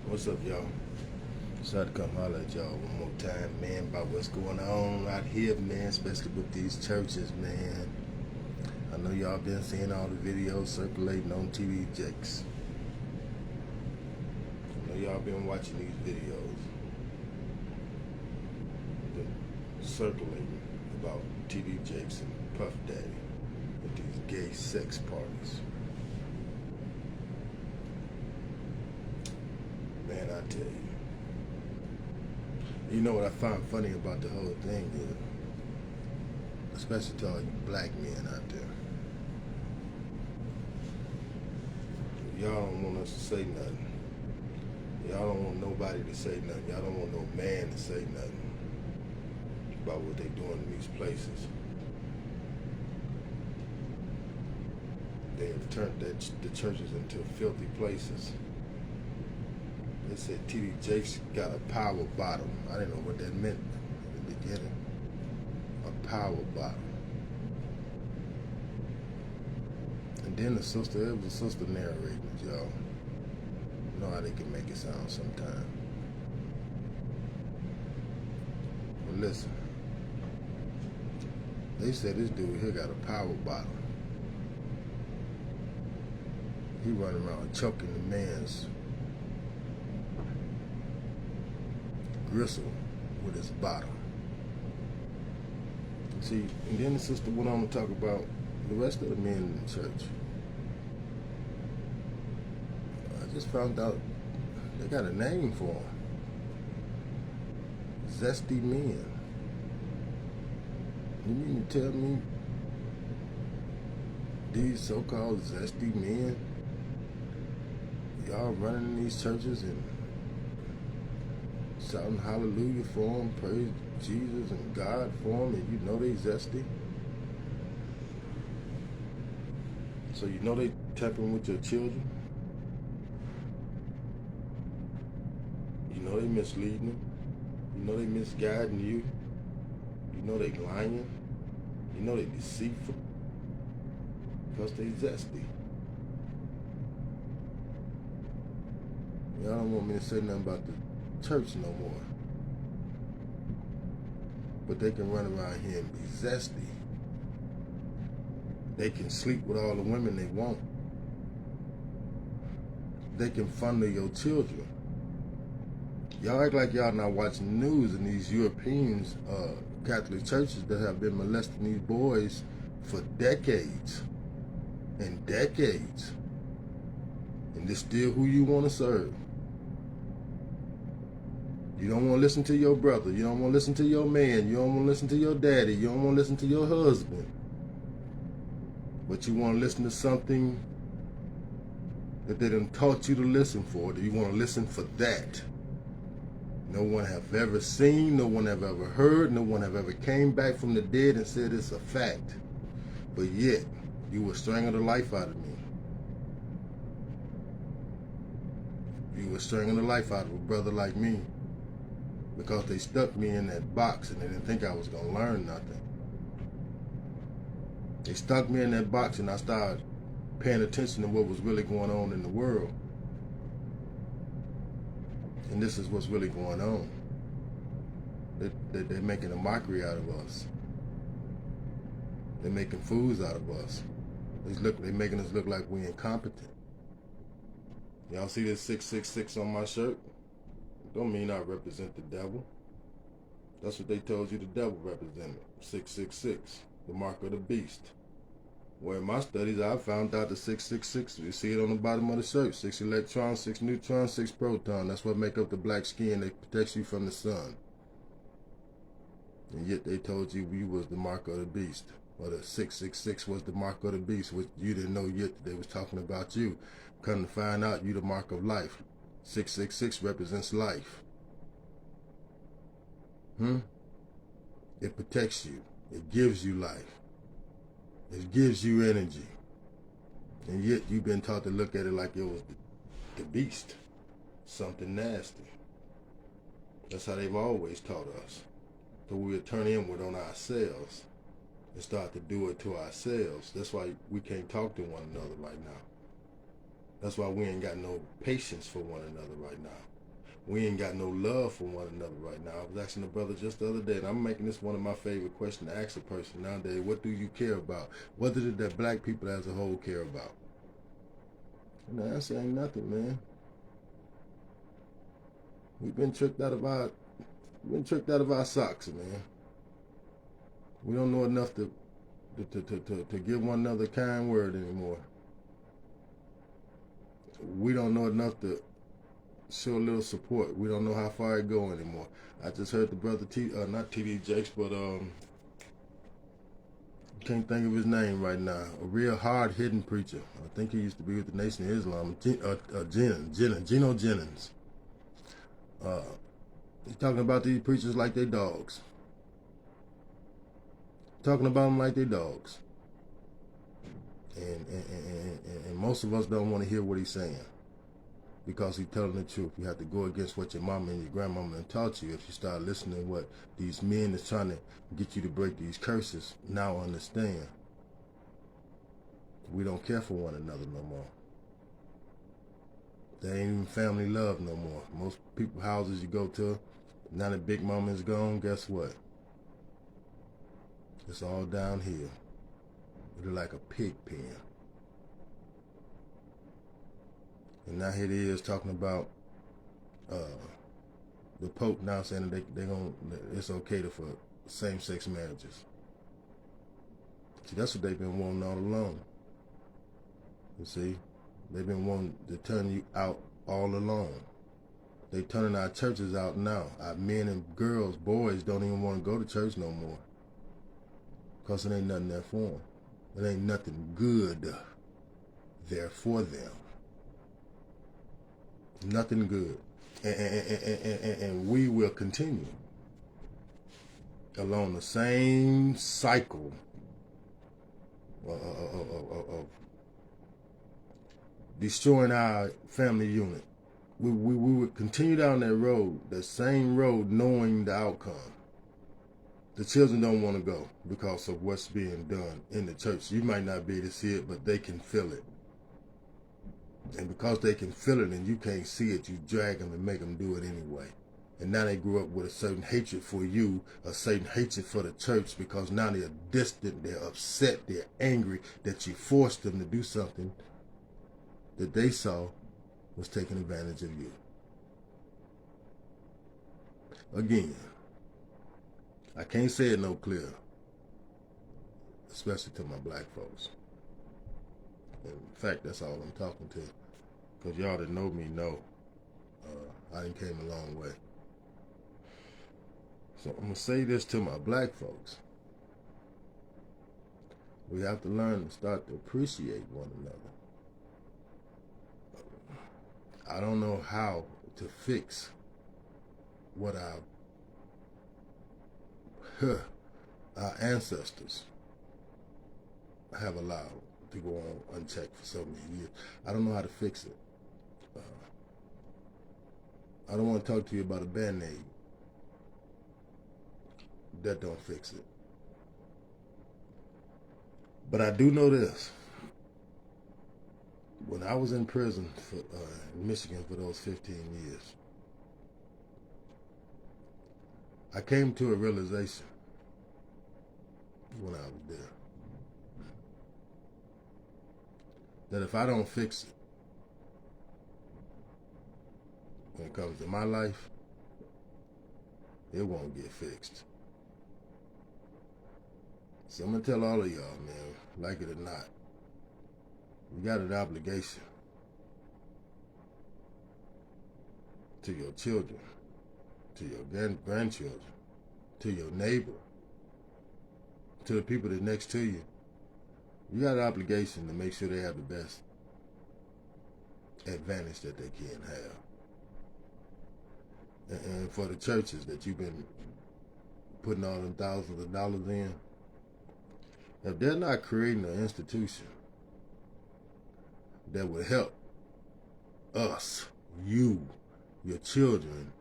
What's up, y'all? Decided to come holler at y'all one more time, man, about what's going on out here, man, especially with these churches, man. I know y'all been seeing all the videos circulating on TV Jakes. I know y'all been watching these videos. Been circulating about TV Jakes and Puff Daddy with these gay sex parties. Man, I tell you. You know what I find funny about the whole thing is, especially to all you black men out there, y'all don't want us to say nothing. Y'all don't want nobody to say nothing. Y'all don't want no man to say nothing about what they doing in these places. They have turned the churches into filthy places. They said T.D. Jakes got a power bottom. I didn't know what that meant in the beginning. A power bottom. And then it was a sister narrating it, y'all. You know how they can make it sound sometimes. But listen, they said this dude here got a power bottom. He running around choking the man's gristle with his bottom. See, and then the sister went on to talk about the rest of the men in the church. I just found out they got a name for them. Zesty men. You mean to tell me these so-called zesty men, y'all running in these churches and shouting hallelujah for them, praise Jesus and God for them, and you know they zesty? So you know they tapping with your children? You know they misleading them? You know they misguiding you? You know they lying? You know they deceitful? Because they zesty. Y'all don't want me to say nothing about the church no more, but they can run around here and be zesty. They can sleep with all the women they want. They can fondle your children. Y'all act like y'all not watching the news in these Europeans, Catholic churches that have been molesting these boys for decades and decades, and they're still who you want to serve. You don't want to listen to your brother. You don't want to listen to your man. You don't want to listen to your daddy. You don't want to listen to your husband. But you want to listen to something that they done taught you to listen for. You want to listen for that. No one have ever seen. No one have ever heard. No one have ever came back from the dead and said it's a fact. But yet, you will strangle the life out of me. You will strangle the life out of a brother like me, because they stuck me in that box and they didn't think I was going to learn nothing. They stuck me in that box and I started paying attention to what was really going on in the world. And this is what's really going on. They're making a mockery out of us. They're making fools out of us. They're making us look like we're incompetent. Y'all see this 666 on my shirt? Don't mean I represent the devil. That's what they told you the devil represented. 666, the mark of the beast. Well, in my studies, I found out the 666, you see it on the bottom of the shirt, 6 electrons, 6 neutrons, 6 protons. That's what make up the black skin that protects you from the sun. And yet they told you you was the mark of the beast. Or the 666 was the mark of the beast, which you didn't know yet that they was talking about you. Come to find out, you the mark of life. 666 represents life. It protects you. It gives you life. It gives you energy. And yet you've been taught to look at it like it was the beast. Something nasty. That's how they've always taught us. So we'll turn inward on ourselves and start to do it to ourselves. That's why we can't talk to one another right now. That's why we ain't got no patience for one another right now. We ain't got no love for one another right now. I was asking a brother just the other day, and I'm making this one of my favorite questions to ask a person nowadays. What do you care about? What is it that black people as a whole care about? And the answer ain't nothing, man. We've been tricked out of our socks, man. We don't know enough to give one another a kind word anymore. We don't know enough to show a little support. We don't know how far it go anymore. I just heard the brother not TD Jakes, but can't think of his name right now. A real hard-hitting preacher. I think he used to be with the Nation of Islam. Geno Jennings. He's talking about these preachers like they dogs. Talking about them like they dogs. And most of us don't want to hear what he's saying, because he's telling the truth. You have to go against what your mama and your grandmama taught you. If you start listening to what these men is trying to get you to break these curses, now understand, we don't care for one another no more. There ain't even family love no more. Most people houses you go to, now that Big Mama is gone, guess what? It's all downhill. It's like a pig pen. And now here it is talking about the Pope now saying that it's okay for same-sex marriages. See, that's what they've been wanting all along. You see, they've been wanting to turn you out all along. They turning our churches out now. Our men and girls, boys don't even want to go to church no more, because it ain't nothing there for them. It ain't nothing good there for them. Nothing good. And we will continue along the same cycle of destroying our family unit. We would continue down that road, the same road, knowing the outcome. The children don't want to go because of what's being done in the church. You might not be able to see it, but they can feel it. And because they can feel it and you can't see it, you drag them and make them do it anyway. And now they grew up with a certain hatred for you, a certain hatred for the church, because now they're distant, they're upset, they're angry that you forced them to do something that they saw was taking advantage of you. Again, I can't say it no clearer, especially to my black folks. In fact, that's all I'm talking to, because y'all that know me know I done came a long way. So I'm going to say this to my black folks. We have to learn to start to appreciate one another. I don't know how to fix what our ancestors have allowed to go on unchecked for so many years. I don't know how to fix it. I don't want to talk to you about a Band-Aid. That don't fix it. But I do know this. When I was in prison in Michigan for those 15 years, I came to a realization when I was there that if I don't fix it when it comes to my life, it won't get fixed. So I'm going to tell all of y'all, man, like it or not, you got an obligation to your children, to your grandchildren, to your neighbor, to the people that next to you. You got an obligation to make sure they have the best advantage that they can have. And for the churches that you've been putting all them thousands of dollars in, if they're not creating an institution that would help us, you, your children,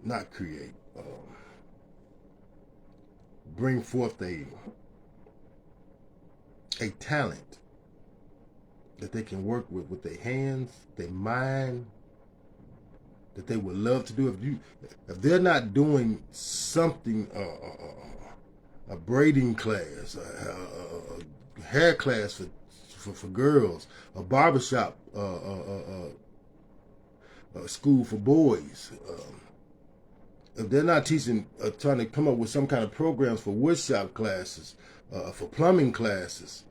not create, bring forth a a talent that they can work with their hands, their mind, that they would love to do. If they're not doing something, a braiding class, a hair class for girls, a barbershop school for boys. If they're not teaching, trying to come up with some kind of programs for woodshop classes, for plumbing classes,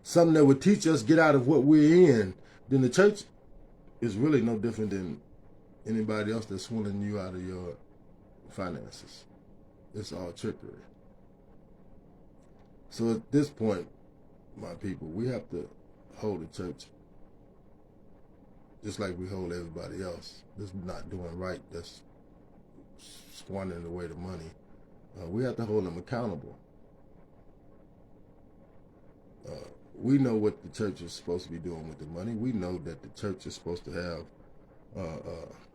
something that would teach us get out of what we're in, then the church is really no different than anybody else that's swindling you out of your finances. It's all trickery. So at this point, my people, we have to hold the church just like we hold everybody else that's not doing right, that's squandering away the money. We have to hold them accountable. We know what the church is supposed to be doing with the money. We know that the church is supposed to have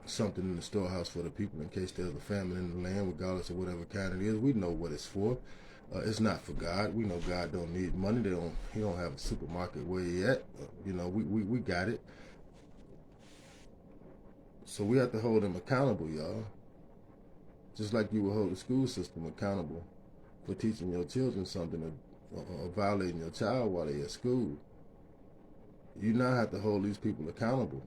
something in the storehouse for the people in case there's a famine in the land, regardless of whatever kind it is. We know what it's for. It's not for God. We know God don't need money. He don't have a supermarket where he at. We got it. So we have to hold them accountable, y'all. Just like you would hold the school system accountable for teaching your children something or violating your child while they're at school. You now have to hold these people accountable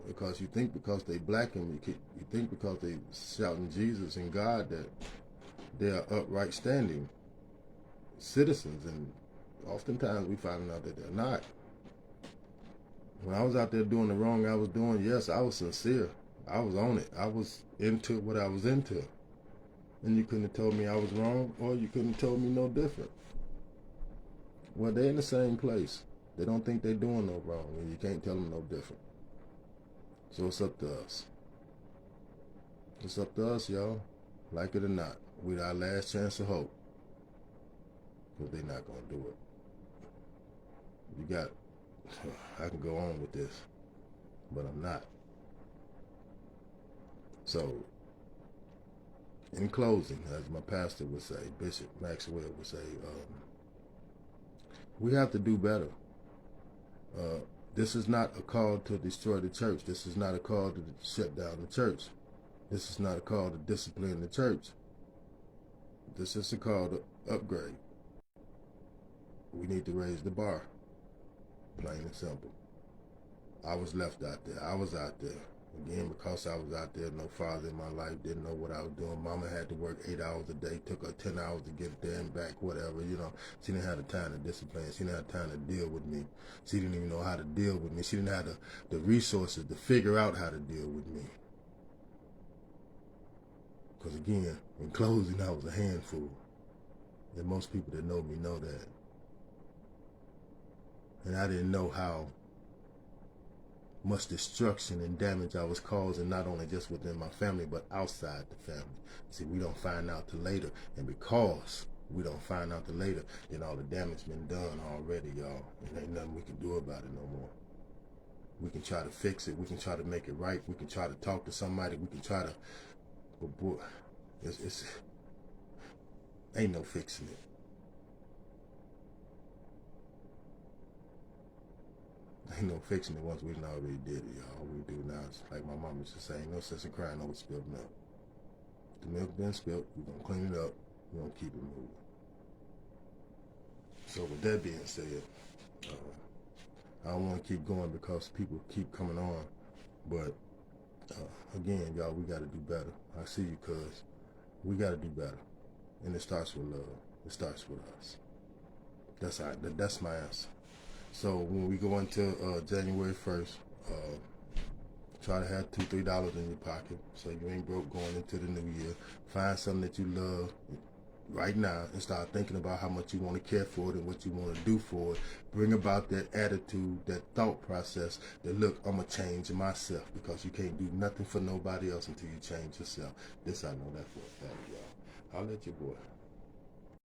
because you think because they black and you think because they shouting Jesus and God that they are upright standing citizens, and oftentimes we find out that they're not. When I was out there doing the wrong I was doing, yes, I was sincere. I was on it. I was into what I was into. And you couldn't have told me I was wrong, or you couldn't have told me no different. Well, they're in the same place. They don't think they're doing no wrong, and you can't tell them no different. So it's up to us. It's up to us, y'all. Like it or not. We're our last chance of hope. But they're not going to do it. I can go on with this, but I'm not. So, in closing, as my pastor would say, Bishop Maxwell would say, we have to do better. This is not a call to destroy the church. This is not a call to shut down the church. This is not a call to discipline the church. This is a call to upgrade. We need to raise the bar. Plain and simple. I was left out there. I was out there. Again, because I was out there, no father in my life, didn't know what I was doing. Mama had to work 8 hours a day, took her 10 hours to get there and back, whatever, She didn't have the time to discipline. She didn't have time to deal with me. She didn't even know how to deal with me. She didn't have the resources to figure out how to deal with me. Because again, in closing, I was a handful. And most people that know me know that. And I didn't know how much destruction and damage I was causing, not only just within my family, but outside the family. See, we don't find out till later. And because we don't find out till later, then all the damage been done already, y'all. And ain't nothing we can do about it no more. We can try to fix it. We can try to make it right. We can try to talk to somebody. We can try to, but boy, it's ain't no fixing it. Ain't no fixing it once we already did it, y'all. All we do now is, like my mom used to say, ain't no sense in crying over spilled milk. The milk been spilled, we're going to clean it up, we're going to keep it moving. So with that being said, I don't want to keep going because people keep coming on. But again, y'all, we got to do better. I see you, cuz. We got to do better. And it starts with love. It starts with us. That's my answer. So when we go into January 1st, try to have $2, $3 in your pocket so you ain't broke going into the new year. Find something that you love right now and start thinking about how much you want to care for it and what you want to do for it. Bring about that attitude, that thought process that, look, I'm going to change myself, because you can't do nothing for nobody else until you change yourself. This I know that for a fact, y'all. I'll let you boy.